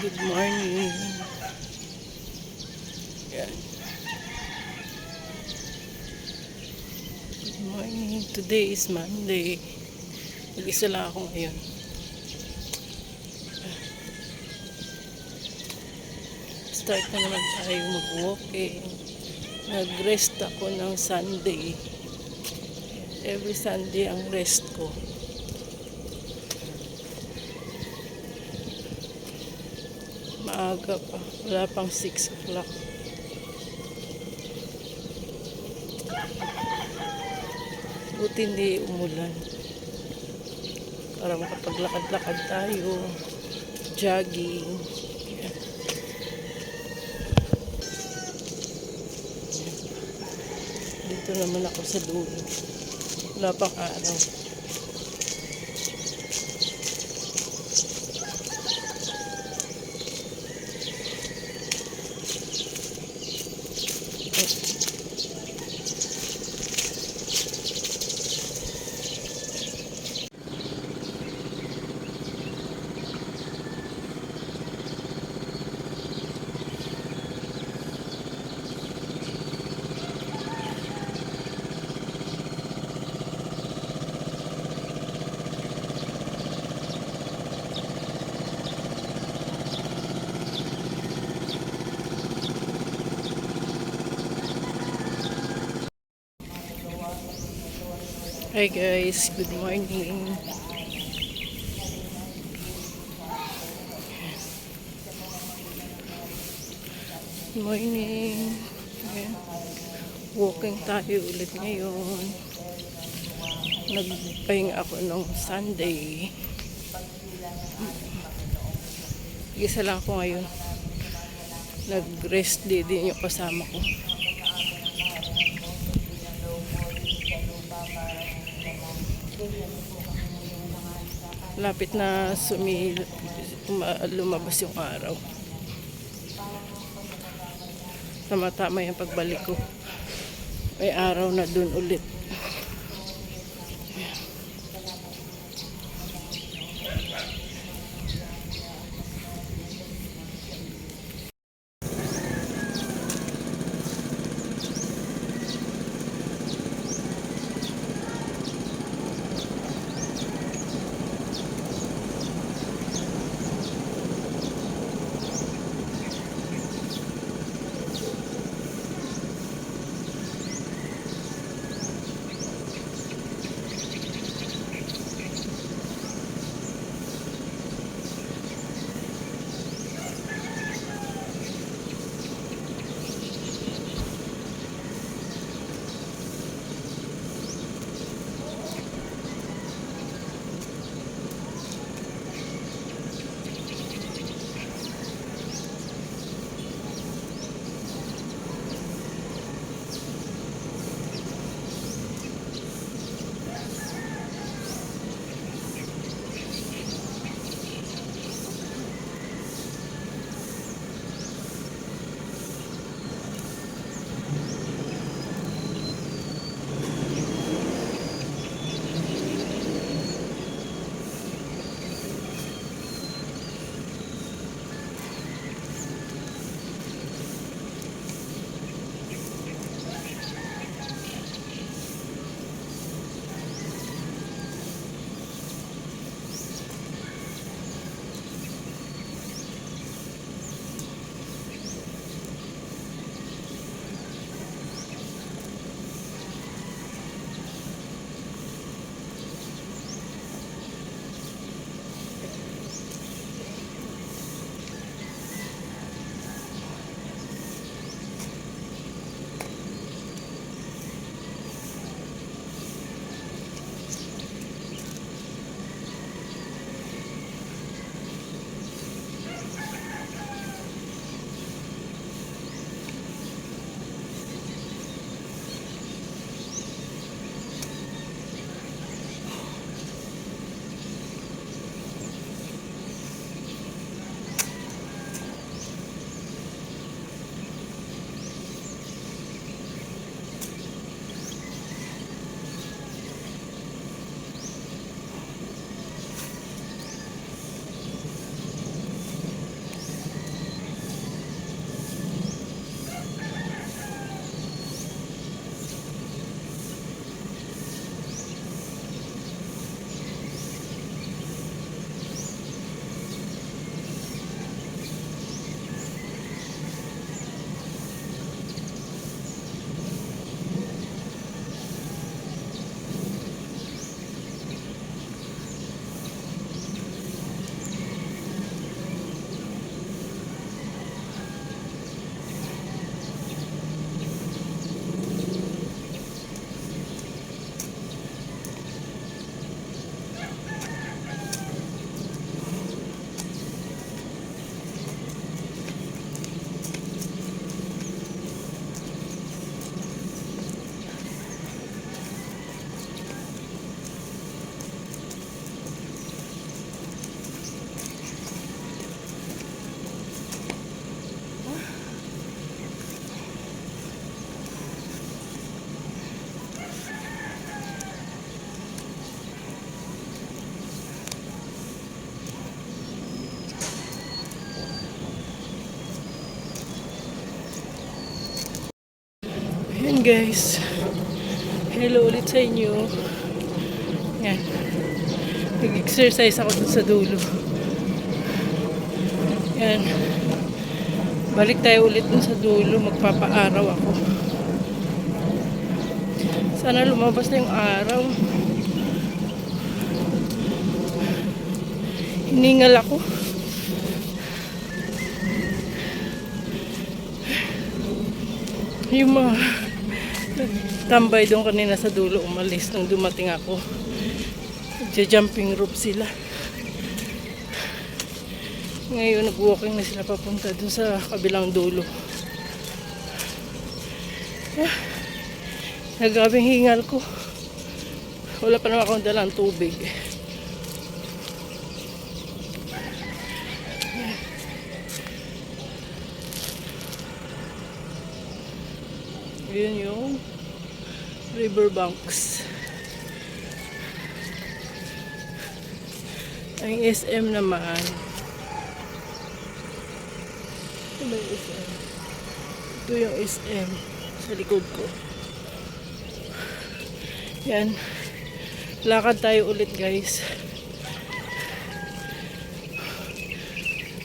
Good morning. Yan. Good morning. Today is Monday. Mag-isa lang ako ngayon. Start na naman tayo mag-walking. Nag-rest ako ng Sunday. Every Sunday ang rest ko. Maaga pa. Wala pang 6 o'clock. Buti hindi umulan. Para makapaglakad-lakad tayo. Jogging. Yan. Dito naman ako sa dulo. Wala pang araw. Hi guys, good morning. Good morning. Ayan. Walking tayo ulit ngayon. Nagpahinga ako nung Sunday. Isa lang ako ngayon. Nag-rest day din yung kasama ko. Lapit na lumabas yung araw. Tama-tama yung pagbalik ko. May araw na dun ulit. Yan guys. Hello ulit sa inyo. Yan. Nag-exercise ako dun sa dulo. Yan. Balik tayo ulit dun sa dulo. Magpapaaraw ako. Sana lumabas na yung araw. Hiningal ako. Yung mga tambay doon kanina sa dulo umalis nung dumating ako. Nagja-jumping rope sila. Ngayon nag-walking na sila papunta doon sa kabilang dulo. Nagabing hingal ko. Wala pa naman akong dalang tubig. Yun yung riverbanks. Ang SM naman. Ito ba yung SM? Ito yung SM sa likod ko. Yan. Lakad tayo ulit guys.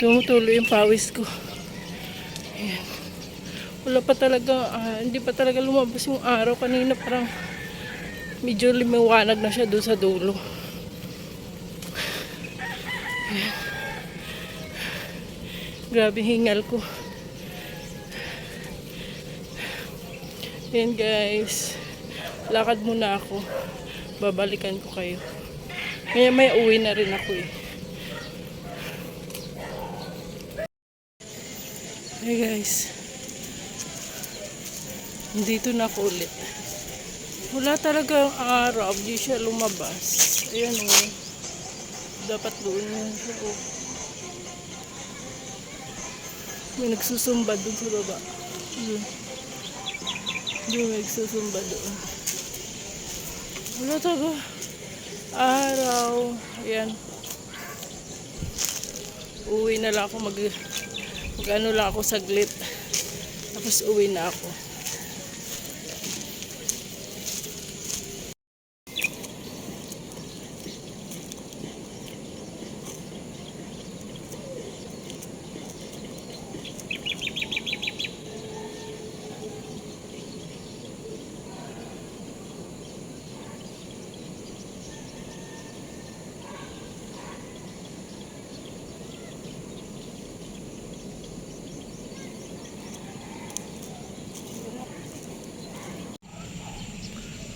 Tumutuloy yung pawis ko. Yan. Wala pa talaga, hindi pa talaga lumabas yung araw. Kanina parang medyo lumiwanag na siya doon sa dulo. Ayan. Grabe hingal ko. Ayan guys. Lakad muna ako. Babalikan ko kayo. May uwi na rin ako eh. Hey guys. Dito na ako ulit. Wala talaga ang araw. Di siya lumabas. Ayan o. Dapat doon yan siya o. May nagsusumba doon sa baba. Doon may nagsusumba doon. Wala talaga araw. Ayan. Uwi na lang ako. Mag-ano lang ako saglit. Tapos uwi na ako.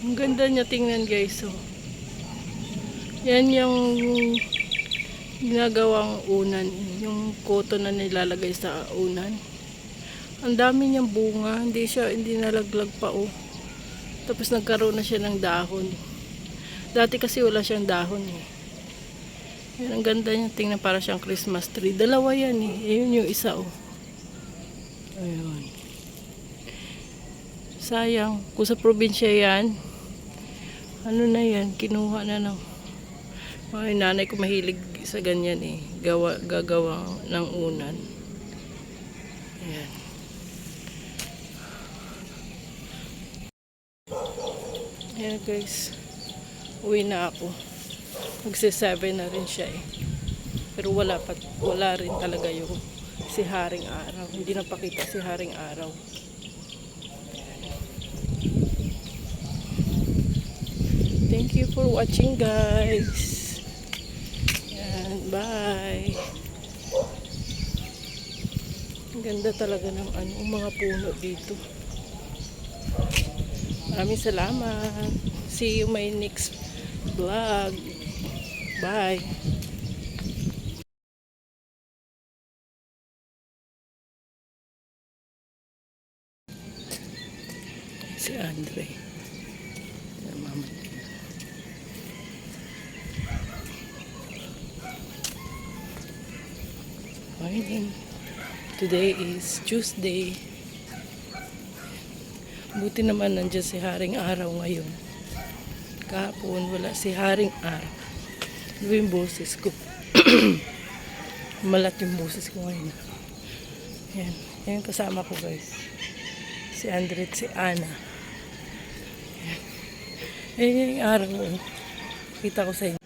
Ang ganda niya tingnan guys. So, yan yung ginagawang unan. Yung cotton na nilalagay sa unan. Ang dami niyang bunga. Hindi nalaglag pa oh. Tapos nagkaroon na siya ng dahon. Dati kasi wala siyang dahon eh. Yan, ang ganda niya tingnan, para siyang Christmas tree. Dalawa yan eh. Ayun yung isa oh. Ayun. Sayang. Kung sa probinsya yan, ano na yan, kinuha na ng ay, nanay ko mahilig sa ganyan eh. Gagawa ng unan. Ayan. Ayan guys. Uwi na ako. Magsi-7 na rin siya eh. Pero wala rin talaga yung si Haring Araw. Hindi napakita si Haring Araw. Thank you for watching guys. Yan, bye. Ang ganda talaga ng mga puno dito. Maraming salamat. See you my next vlog. Bye. Si Andre. Mama. Morning. Today is Tuesday. Buti naman nandiyan si Haring Araw ngayon. Kahapon wala si Haring Araw. Ano yung boses ko? Malat yung boses ko ngayon. Yan. Yan kasama ko guys. Si Andre at si Ana. Eh, yung araw, oh. Kita ko sa inyo.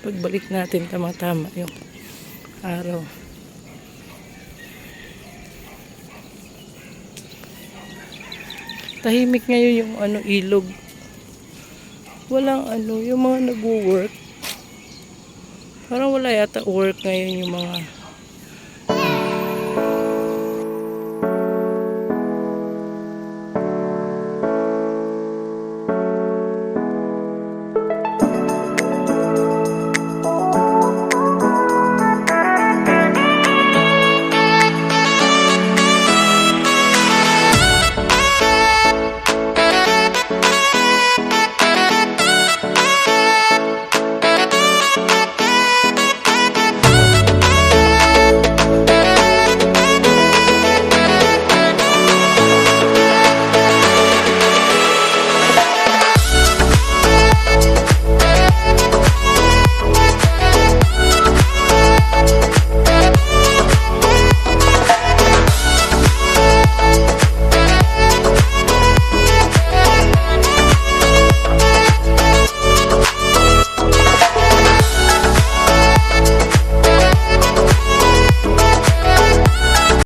Pagbalik natin, tama-tama yung araw. Tahimik ngayon yung ilog. Walang yung mga nagwo-work. Parang wala yata work ngayon yung mga